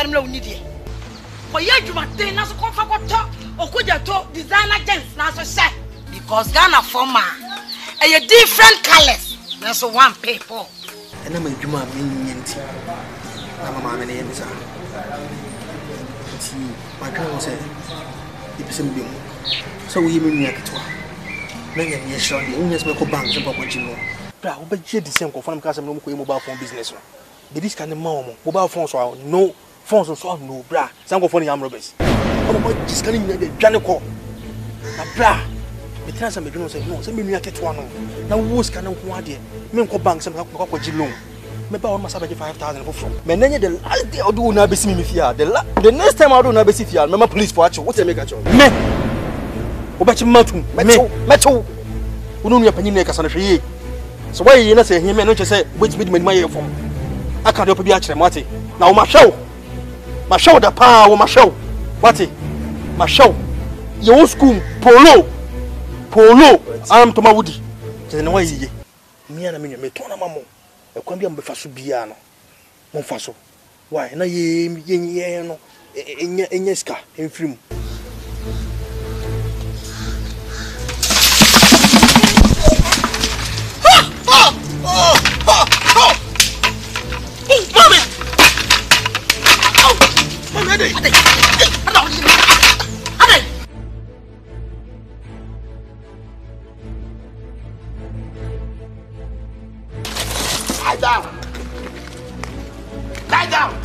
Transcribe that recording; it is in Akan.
Samuel Unidi. For you, you must say, Naso Kofakoto, or could you talk designer gents, Naso say? Because Ghana former, and your different colors, Naso one paper. And I'm a Juma Minty. I'm a man in the see, my girl said, it's a beam. So we mean like it. Many years on the English medical banks about what you know. But you decide from Casa mobile phone business. This kind of mobile phones are no phones or no bra. Some go for the arm robbers. Oh, just getting the Janico. Bra. The transfer may say no, send me like it one. Now, who's kind of one idea? Menko banks and what you know. Maybe I must have 5,000 from. Many the last day I'll do not be seeing me here. The next time I'll do not be see here. Remember police for you. What's the make a job? Me. Obachi Matu. Metal. Who know your opinion? So why you not say him and not just say which with my from? I can't help you actually, Marty. Now, my show the power, my show. Marty, my show. Your school, Polo. I'm to my woody. There's no way. Me and I mean, me turn a mamma. I can't be on the first piano. Monfaso. Why, no, ye no, in your scar, in film. Lie down.